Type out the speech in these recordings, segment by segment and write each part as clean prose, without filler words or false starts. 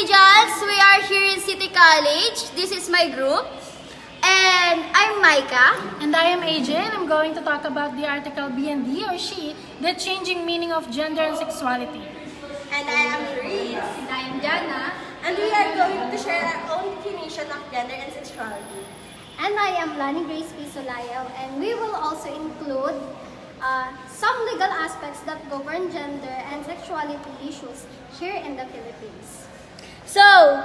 individuals, we are here in City College. This is my group. And I'm Mhyka. And I am AJ, and I'm going to talk about the article B&D or she, the changing meaning of gender and sexuality. And I am Laurice. And I am Janna. And we are going to share our own definition of gender and sexuality. And I am Lanie, Solayao, and we will also include some legal aspects that govern gender and sexuality issues here in the Philippines. So,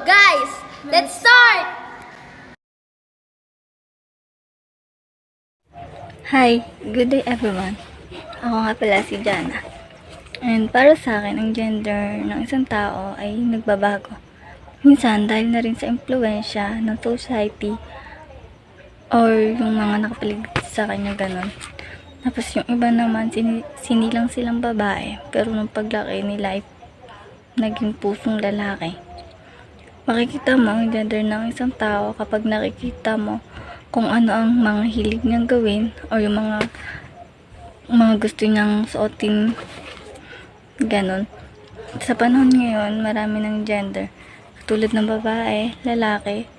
guys, let's start! Hi, good day everyone. Ako nga pala si Janna. And para sa akin, ang gender ng isang tao ay nagbabago. Minsan dahil na rin sa impluwensya ng society or yung mga nakapaligid sa kanya ganon. Tapos yung iba naman, sinilang silang babae, pero nung paglaki nila ay naging pusong lalaki. Makikita mo ang gender ng isang tao kapag nakikita mo kung ano ang mga hilig niyang gawin o yung mga gusto niyang suotin, ganon. Sa panahon ngayon, marami ng gender. Tulad ng babae, lalaki,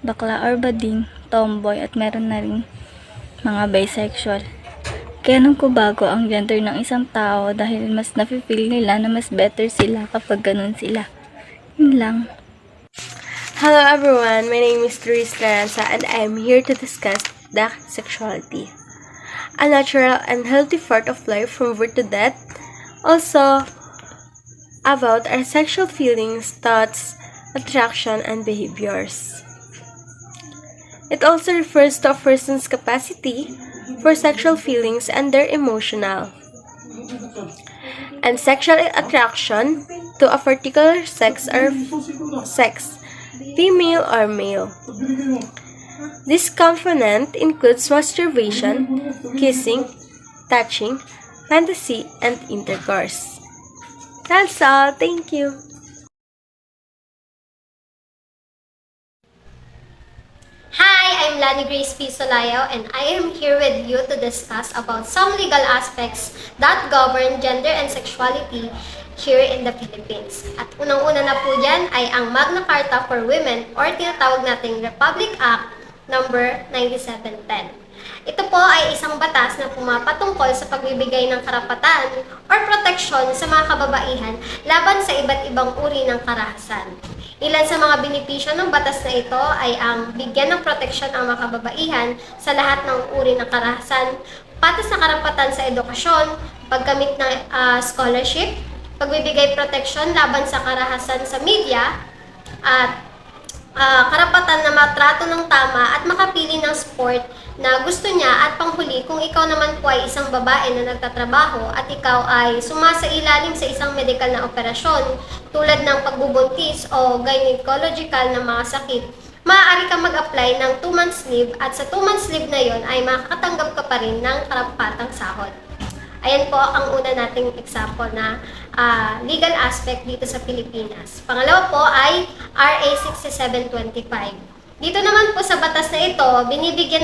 bakla or bading, tomboy, at meron na rin mga bisexual. Kaya nung bago ang gender ng isang tao dahil mas nafe-feel nila na mas better sila kapag ganun sila. Yun lang. Hello everyone, my name is Lorenzo and I am here to discuss the sexuality. A natural and healthy part of life from birth to death. Also, about our sexual feelings, thoughts, attraction, and behaviors. It also refers to a person's capacity for sexual feelings and their emotional and sexual attraction to a particular sex or sex, female or male. This component includes masturbation, kissing, touching, fantasy, and intercourse. That's all. Thank you. Hi, I'm Lanie Solayao, and I am here with you to discuss about some legal aspects that govern gender and sexuality here in the Philippines. At unang-una na po dyan ay ang Magna Carta for Women or tinatawag nating Republic Act number 9710. Ito po ay isang batas na pumapatungkol sa pagbibigay ng karapatan or proteksyon sa mga kababaihan laban sa iba't ibang uri ng karahasan. Ilan sa mga benepisyo ng batas na ito ay ang bigyan ng proteksyon ang mga kababaihan sa lahat ng uri ng karahasan, patas na karapatan sa edukasyon, pagkamit ng scholarship, pagbibigay proteksyon laban sa karahasan sa media, at karapatan na matrato ng tama at makapili ng sport na gusto niya, at panghuli kung ikaw naman po ay isang babae na nagtatrabaho at ikaw ay sumasailalim sa isang medical na operasyon tulad ng pagbubuntis o gynecological na mga sakit, maaari ka mag-apply ng 2 months leave at sa 2 months leave na yon ay makakatanggap ka pa rin ng karapatang sahod. Ayan po ang una nating example na legal aspect dito sa Pilipinas. Pangalawa po ay RA 6725. Dito naman po sa batas na ito, binibigyan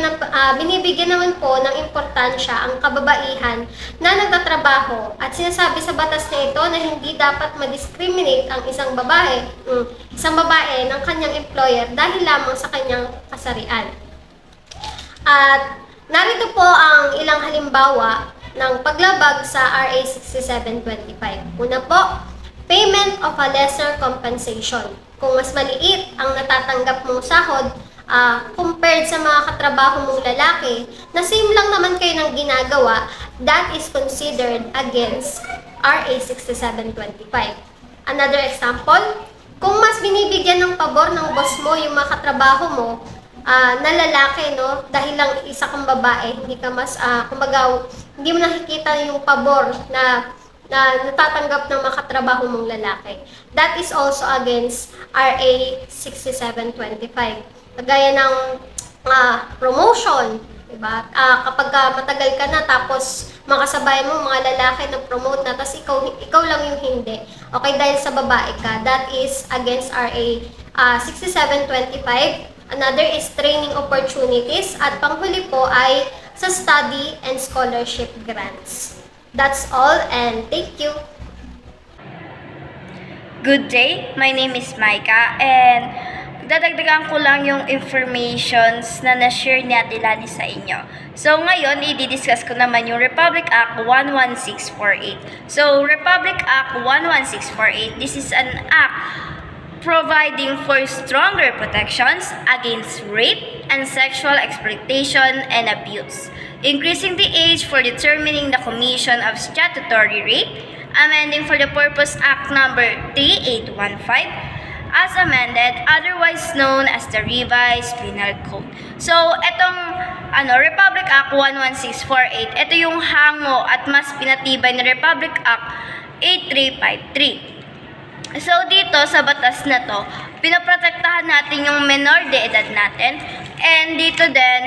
naman po ng importansya ang kababaihan na nagtatrabaho at sinasabi sa batas na ito na hindi dapat ma-discriminate ang isang babae ng kanyang employer dahil lamang sa kanyang kasarian. At narito po ang ilang halimbawa ng paglabag sa RA 6725. Una po, payment of a lesser compensation. Kung mas maliit ang natatanggap mong sahod compared sa mga katrabaho mong lalaki, na same lang naman kayo ng ginagawa, that is considered against RA 6725. Another example, kung mas binibigyan ng pabor ng boss mo yung mga katrabaho mo na lalaki, no, dahil lang isa kang babae, hindi ka mas, kumbaga, hindi mo nakikita yung pabor na natatanggap ng mga katrabaho mong lalaki. That is also against RA 6725. Kagaya ng promotion, diba? Kapag matagal ka na tapos makasabay mo mga lalaki na promote na tapos ikaw lang yung hindi. Okay, dahil sa babae ka, that is against RA 6725. Another is training opportunities at panghuli po ay sa study and scholarship grants. That's all and thank you. Good day, my name is Mhyka and dadagdagan ko lang yung informations na na-share ni Ate Lanie sa inyo. So ngayon, i-discuss ko naman yung Republic Act 11648. So Republic Act 11648, this is an act providing for stronger protections against rape and sexual exploitation and abuse, increasing the age for determining the commission of statutory rape, amending for the purpose Act number 3815 as amended, otherwise known as the Revised Penal Code. So, etong Republic Act 11648, ito yung hango at mas pinatibay na Republic Act 8353. So, dito sa batas na to, pinoprotektahan natin yung menor de edad natin. And dito din,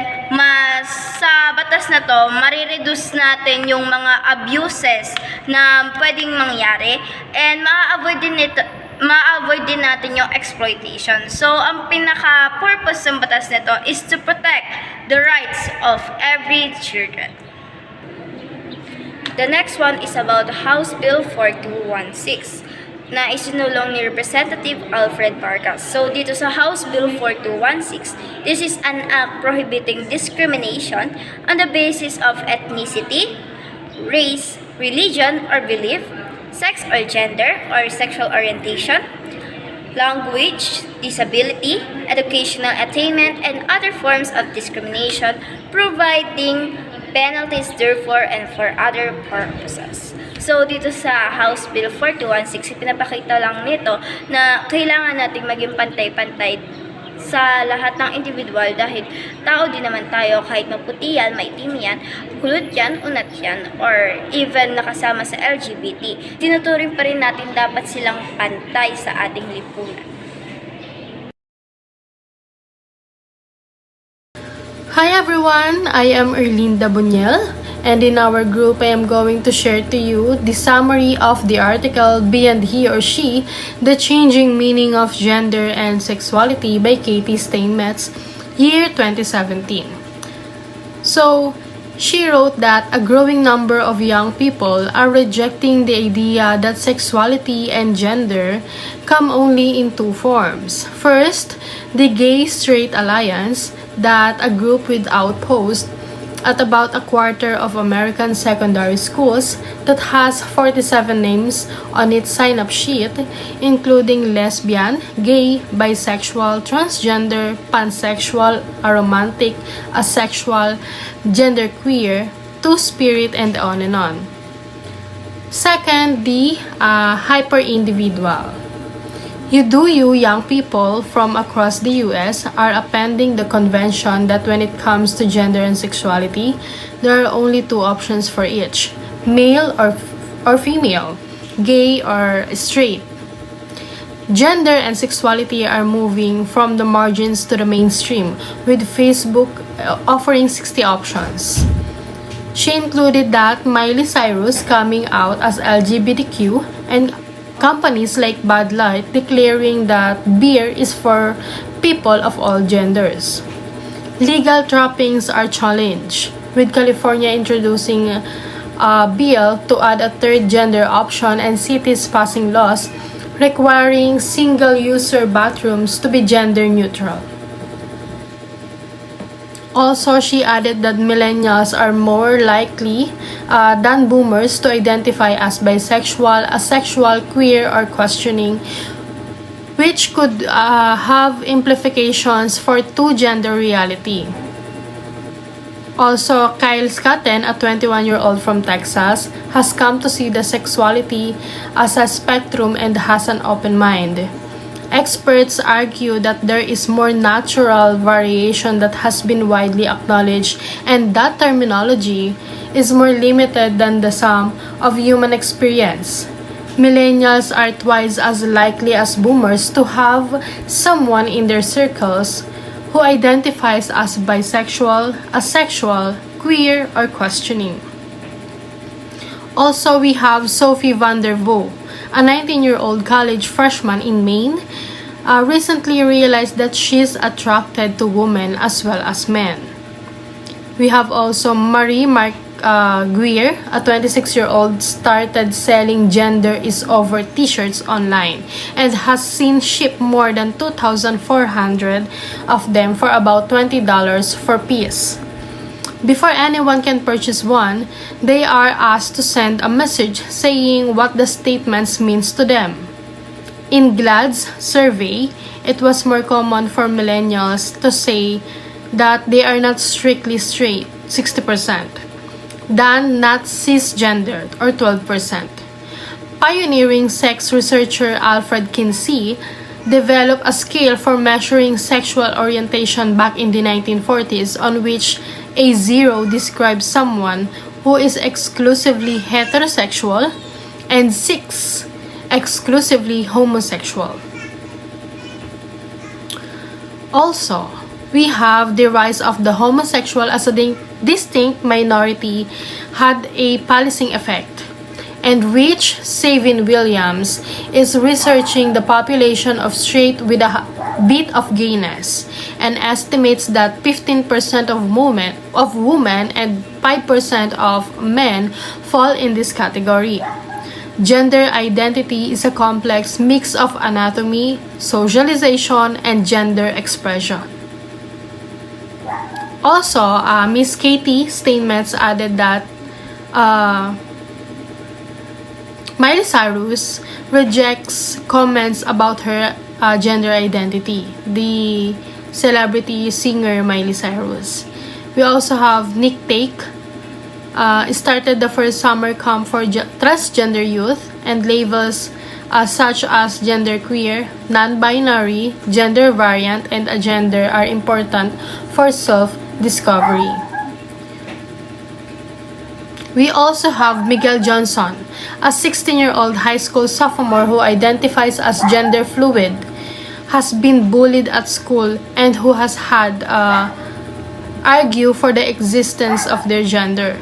sa batas na to, marireduce natin yung mga abuses na pwedeng mangyari. And ma-avoid din natin yung exploitation. So, ang pinaka-purpose ng batas na to is to protect the rights of every children. The next one is about House Bill 4216. Na isinulong ni Representative Alfred Vargas. So, dito sa House Bill 4216, this is an act prohibiting discrimination on the basis of ethnicity, race, religion or belief, sex or gender or sexual orientation, language, disability, educational attainment, and other forms of discrimination, providing penalties therefore and for other purposes. So, dito sa House Bill 4216, pinapakita lang nito na kailangan nating maging pantay-pantay sa lahat ng individual dahil tao din naman tayo kahit maputi yan, maitim yan, kulot yan, unat yan, or even nakasama sa LGBT. Tinuturing pa rin natin dapat silang pantay sa ating lipunan. Hi everyone, I am Erlinda Buniel, and in our group I am going to share to you the summary of the article Be and He or She, The Changing Meaning of Gender and Sexuality by Katie Steinmetz, year 2017. So, she wrote that a growing number of young people are rejecting the idea that sexuality and gender come only in two forms. First, the Gay-Straight Alliance, that a group without post at about a quarter of American secondary schools that has 47 names on its sign-up sheet, including lesbian, gay, bisexual, transgender, pansexual, aromantic, asexual, genderqueer, two-spirit, and on and on. Second, the hyper-individual. You young people from across the US are appending the convention that when it comes to gender and sexuality, there are only two options for each, male or female, gay or straight. Gender and sexuality are moving from the margins to the mainstream, with Facebook offering 60 options. She included that Miley Cyrus coming out as LGBTQ and companies like Bud Light declaring that beer is for people of all genders. Legal trappings are challenged, with California introducing a bill to add a third gender option and cities passing laws requiring single-user bathrooms to be gender neutral. Also, she added that millennials are more likely than boomers to identify as bisexual, asexual, queer, or questioning, which could have implications for two-gender reality. Also, Kyle Scatten, a 21-year-old from Texas, has come to see the sexuality as a spectrum and has an open mind. Experts argue that there is more natural variation that has been widely acknowledged, and that terminology is more limited than the sum of human experience. Millennials are twice as likely as boomers to have someone in their circles who identifies as bisexual, asexual, queer, or questioning. Also, we have Sophie van der Vo, a 19-year-old college freshman in Maine, recently realized that she's attracted to women as well as men. We have also Marie Guir, a 26-year-old, started selling gender is over t-shirts online and has since shipped more than 2,400 of them for about $20 per piece. Before anyone can purchase one, they are asked to send a message saying what the statements means to them. In GLAAD's survey, it was more common for millennials to say that they are not strictly straight, 60%, than not cisgendered, or 12%. Pioneering sex researcher Alfred Kinsey developed a scale for measuring sexual orientation back in the 1940s, on which a 0 describes someone who is exclusively heterosexual and 6 exclusively homosexual. Also, we have the rise of the homosexual as a distinct minority had a policing effect, and Rich Savin Williams is researching the population of straight with a bit of gayness and estimates that 15% of women and 5% of men fall in this category. Gender identity is a complex mix of anatomy, socialization, and gender expression. Also, Miss Katie Steinmetz added that Miley Cyrus rejects comments about her gender identity. The celebrity singer Miley Cyrus. We also have Nick Take. Started the first summer camp for transgender youth, and labels such as genderqueer, non-binary, gender variant, and agender are important for self-discovery. We also have Miguel Johnson, a 16-year-old high school sophomore who identifies as gender fluid, has been bullied at school, and who has had argue for the existence of their gender.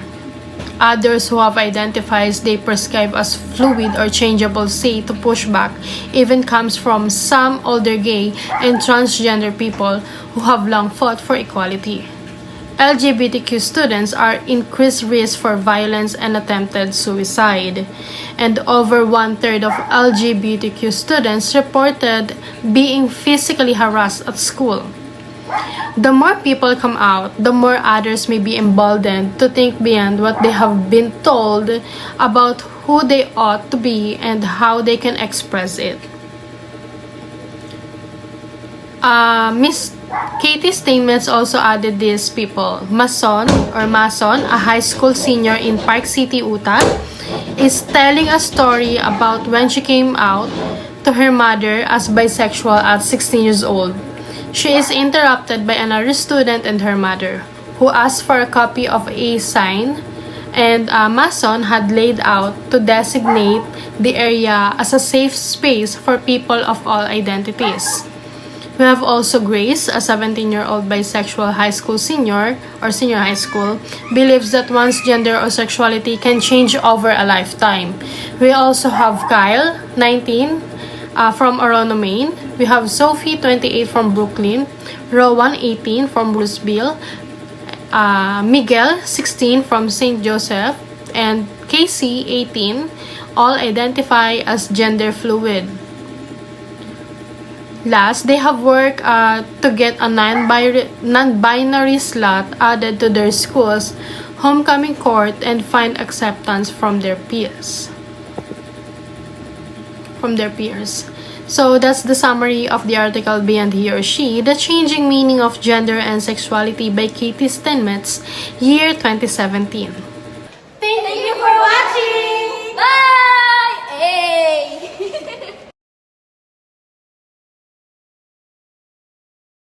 Others who have identified they prescribe as fluid or changeable say to push back even comes from some older gay and transgender people who have long fought for equality. LGBTQ students are increased risk for violence and attempted suicide, and over 1/3 of LGBTQ students reported being physically harassed at school. The more people come out, the more others may be emboldened to think beyond what they have been told about who they ought to be and how they can express it. Miss Katie Steinmetz also added these people. Mason, a high school senior in Park City, Utah, is telling a story about when she came out to her mother as bisexual at 16 years old. She is interrupted by another student and her mother, who asked for a copy of a sign, and Mason had laid out to designate the area as a safe space for people of all identities. We have also Grace, a 17-year-old bisexual high school senior high school, believes that one's gender or sexuality can change over a lifetime. We also have Kyle, 19, from Orono, Maine. We have Sophie, 28, from Brooklyn, Rowan, 18, from Bruceville, Miguel, 16, from St. Joseph, and Casey, 18, all identify as gender fluid. Last, they have worked to get a non-binary slot added to their school's homecoming court and find acceptance from their peers. So that's the summary of the article Beyond He or She, The Changing Meaning of Gender and Sexuality by Katie Steinmetz, year 2017. Thank you for watching!